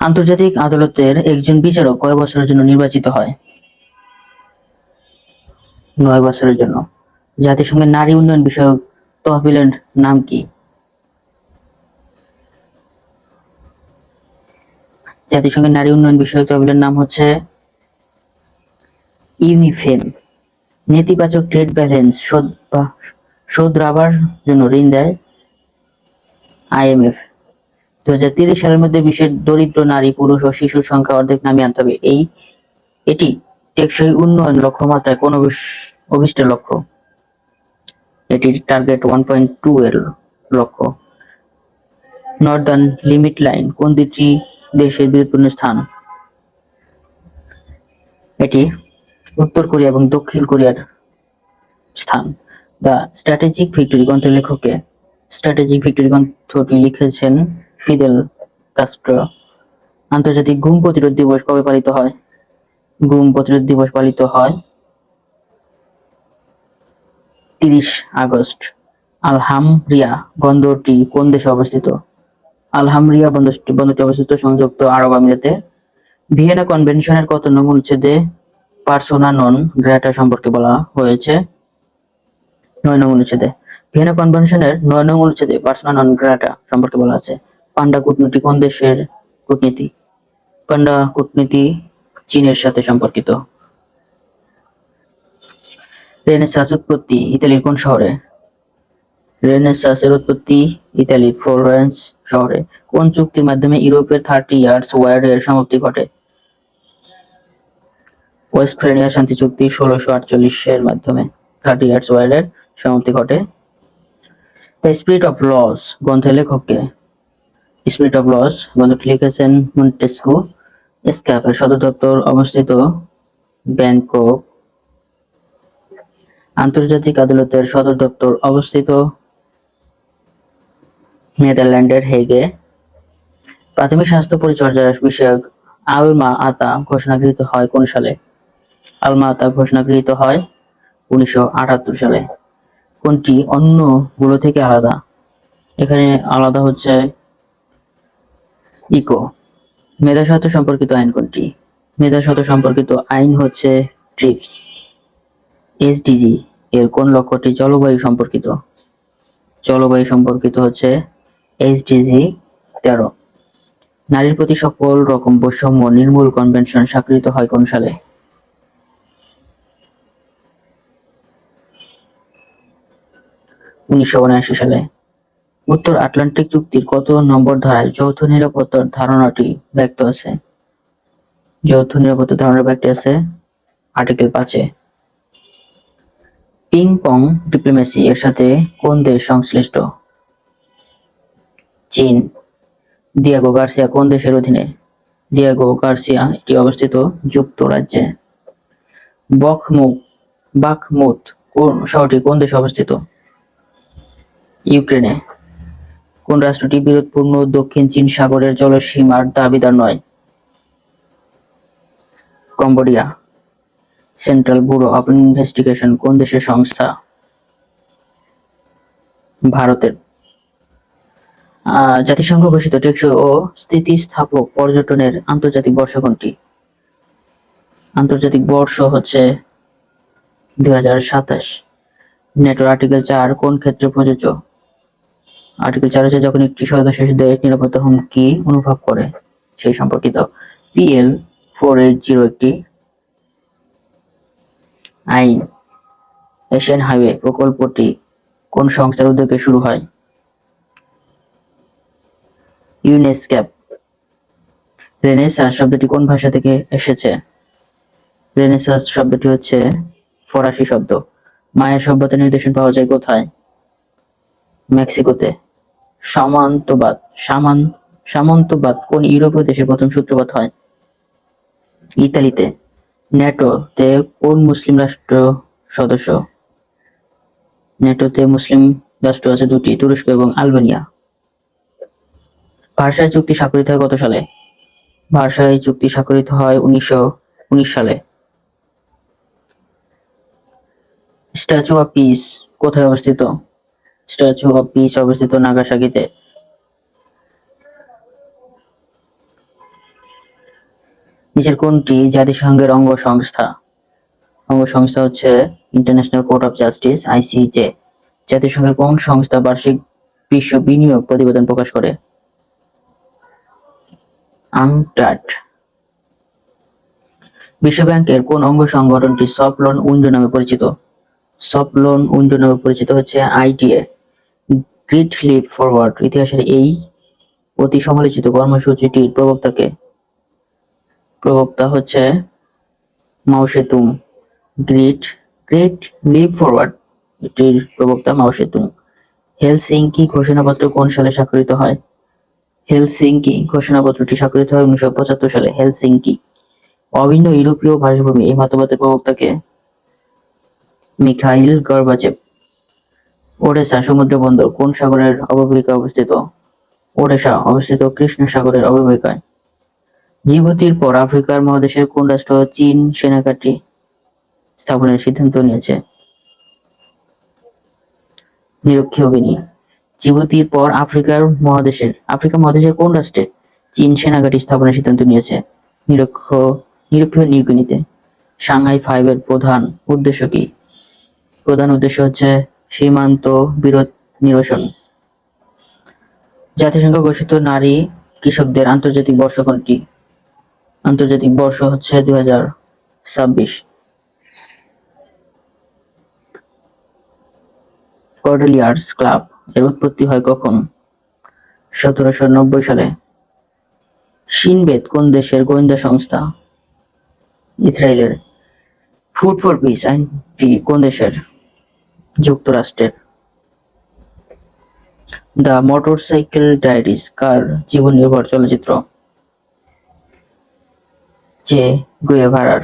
আন্তর্জাতিক আদালতের একজন বিচারক কয় বছরের জন্য নির্বাচিত হয়? 9 বছরের জন্য। জাতিসংঘের নারী উন্নয়ন বিষয়ক তহবিলের নাম কি? জাতিসংঘের নারী উন্নয়ন বিষয়ক তহবিলের নাম হচ্ছে ইউনিফেম। নেতিবাচক ট্রেড ব্যালেন্স শোধরাবার জন্য ঋণ দেয় IMF। 2030 সালের মধ্যে বিশ্বের দরিদ্র নারী, পুরুষ ও শিশুর সংখ্যা অর্ধেক নামিয়ে আনতে হবে। এটি টেকসই উন্নয়ন লক্ষ্যমাত্রায় কোন অভিষ্ট লক্ষ্য? এটির টার্গেট 1.2 এর লক্ষ্য। নর্দার্ন লিমিট লাইন কোন দুটি দেশের বিরোধপূর্ণ স্থান? এটি উত্তর কোরিয়া এবং দক্ষিণ কোরিয়ার স্থান। দ্য স্ট্র্যাটেজিক ভিক্টরি গ্রন্থের লেখক কে? স্ট্র্যাটেজিক ভিক্টরি গ্রন্থটি লিখেছেন ফিদেল কাস্ট্রো। আন্তর্জাতিক গুম প্রতিরোধ দিবস কবে পালিত হয়? গুম প্রতিরোধ দিবস পালিত হয় 30 আগস্ট। আলহামরিয়া বন্দরটি কোন দেশে অবস্থিত? আলহামরিয়া বন্দরটি অবস্থিত সংযুক্ত আরব আমিরাতে। ভিয়েনা কনভেনশনের কত নং অনুচ্ছেদে পার্সোনা নন গ্রাটা সম্পর্কে বলা হয়েছে? 9 নং অনুচ্ছেদে। ভিয়েনা কনভেনশনের 9 নং অনুচ্ছেদে পার্সোনা নন গ্রাটা সম্পর্কে বলা আছে। পান্ডা কূটনীতি কোন দেশের কূটনীতি? পান্ডা কূটনীতি চীনের সাথে সম্পর্কিত। রেনেসাঁস উৎপত্তি ইতালির কোন শহরে? রেনেসাঁসের উৎপত্তি ইতালির ফ্লোরেন্স শহরে। কোন চুক্তির মাধ্যমে ইউরোপের 30 ইয়ার্স ওয়ার এর সমাপ্তি ঘটে? ওয়েস্টফ্যালিয়া শান্তি চুক্তি 1648 এর মাধ্যমে 30 ইয়ার্স ওয়ার এর সমাপ্তি ঘটে। দ্য স্পিরিট অফ লস গ্রন্থের লেখক কে? স্পিরিট অফ লস গ্রন্থটি লিখেছেন মন্টেস্কু। এসক্যাপ এর সদর দপ্তর অবস্থিত ব্যাংকক। আন্তর্জাতিক আদালতের সদর দপ্তর অবস্থিত নেদারল্যান্ডের হেগে। প্রাথমিক স্বাস্থ্য পরিচর্যা বিষয়ক আলমা আতা ঘোষণা গৃহীত হয় কোন সালে? আলমা আতা ঘোষণা গৃহীত হয় 1978 সালে। কোনটি অন্যগুলো থেকে আলাদা? এখানে আলাদা হচ্ছে ইকো। মেধাস্বত্ব সম্পর্কিত আইন কোনটি? মেধাস্বত্ব সম্পর্কিত আইন হচ্ছে ট্রিপস। SDG এর কোন লক্ষ্যটি জলবায়ু সম্পর্কিত? জলবায়ু সম্পর্কিত হচ্ছে SDG 13। নারীর প্রতি সকল রকম বৈষম্য নির্মূল কনভেনশন স্বাক্ষরিত হয় কোন সালে? 1979 সালে। উত্তর আটলান্টিক চুক্তির কত নম্বর ধারায় যৌথ নিরাপত্তার ধারণাটি ব্যক্ত আছে? যৌথ নিরাপত্তার ধারণা ব্যক্ত আছে আর্টিকেল 5-এ। পিং পং ডিপ্লোমেসি এর সাথে কোন দেশ সংশ্লিষ্ট? চীন। দিয়েগো গার্সিয়া কোন দেশের অধীনে? দিয়েগো গার্সিয়া এটি অবস্থিত যুক্তরাজ্যে। বাখমুত শহরটি কোন দেশে অবস্থিত? ইউক্রেনে। কোন রাষ্ট্রটি বিরোধপূর্ণ দক্ষিণ চীন সাগরের জলসীমার দাবিদার নয়? Cambodia. Central bureau of investigation কোন দেশের সংস্থা? ভারতের। জাতিসংঘ ঘোষিত টেকসই ও স্থিতিস্থাপক পর্যটনের আন্তর্জাতিক বর্ষ কোনটি? আন্তর্জাতিক বর্ষ হচ্ছে 2027। নেটোর আর্টিকেল 4 কোন ক্ষেত্রে প্রযোজ্য? আর্টিকেল 4 হচ্ছে যখন একটি সদস্য দেশ নিরাপত্তা হুমকি অনুভব করে সেই সম্পর্কিত। PL 480 একটি আইন। এশিয়ান হাইওয়ে প্রকল্পটি কোন সংস্থার উদ্যোগে শুরু হয়? ইউনেস্কোপ। রেনেসাঁ শব্দটি কোন ভাষা থেকে এসেছে? রেনেসাঁ শব্দটি হচ্ছে ফরাসি শব্দ। মায়া সভ্যতার নিদর্শন পাওয়া যায় কোথায়? মেক্সিকোতে। সামন্তবাদ কোন ইউরোপীয় দেশে প্রথম সূত্রপাত হয়? ইতালিতে। ন্যাটোতে কোন মুসলিম রাষ্ট্র সদস্য? ন্যাটোতে মুসলিম রাষ্ট্র আছে 2টি, তুরস্ক এবং আলবেনিয়া। ভার্সাই চুক্তি স্বাক্ষরিত হয় কত সালে? ভার্সাই চুক্তি স্বাক্ষরিত হয় 1919 সালে। স্ট্যাচু অফ পিস কোথায় অবস্থিত? স্ট্যাচু অফ পিস অবস্থিত নাগাসাকিতে। নিচের কোনটি জাতিসংঘের অঙ্গ সংস্থা? অঙ্গ সংস্থা হচ্ছে international court of justice, ICJ. জাতিসংঘের কোন সংস্থা বার্ষিক বিশ্ব বিনিয়োগ প্রতিবেদন প্রকাশ করে? আংটাড। বিশ্বব্যাংকের কোন অঙ্গ সংগঠনটি সফট লোন উইন্ডো নামে পরিচিত? সফট লোন উইন্ডো নামে পরিচিত হচ্ছে আইটিএ। গ্রেট লিপ ফরওয়ার্ড ইতিহাসের এই অতি সমালোচিত কর্মসূচিটির প্রবক্তা হচ্ছে Mao Tse-tung. Great great leap forward এটির প্রবক্তা মাও সেতুং। হেলসিঙ্কি ঘোষণাপত্র কোন সালে স্বাক্ষরিত হয়? হেলসিঙ্কি ঘোষণাপত্রটি স্বাক্ষরিত হয় 1975 সালে। হেলসিঙ্কি অভিন্ন ইউরোপীয় ভাষাভূমি এই মতবাদের প্রবক্তাকে মিখাইল গর্বাচেভ। ওডেসা সমুদ্র বন্দর কোন সাগরের অববাহিকায় অবস্থিত? ওডেসা অবস্থিত কৃষ্ণ সাগরের অববাহিকায়। জিবুতির পর আফ্রিকার মহাদেশের কোন রাষ্ট্র চীন সেনাঘাঁটি স্থাপনের সিদ্ধান্ত নিয়েছে? নিরক্ষীয় গিনি। জিবুতির পর আফ্রিকা মহাদেশের কোন রাষ্ট্রে চীন সেনাঘাঁটি স্থাপনের সিদ্ধান্ত নিয়েছে? নিরক্ষীয় নিউ গিনিতে। সাংহাই ফাইভের প্রধান উদ্দেশ্য কি? প্রধান উদ্দেশ্য হচ্ছে সীমান্ত বিরোধ নিরসন। জাতিসংঘ ঘোষিত নারী কৃষকদের আন্তর্জাতিক বর্ষ কোনটি? আন্তর্জাতিক বর্ষ হচ্ছে 2026। কর্ডেলিয়ার্স ক্লাব এর উৎপত্তি হয় কখন? 1790 সালে। শিনবেদ কোন দেশের গোয়েন্দা সংস্থা? ইসরায়েলের। ফুড ফর পিস আইনটি কোন দেশের? যুক্তরাষ্ট্রের। দ্য মোটরসাইকেল ডায়েরিজ কার জীবন নির্ভর চলচ্চিত্র? চে গুয়েভারার।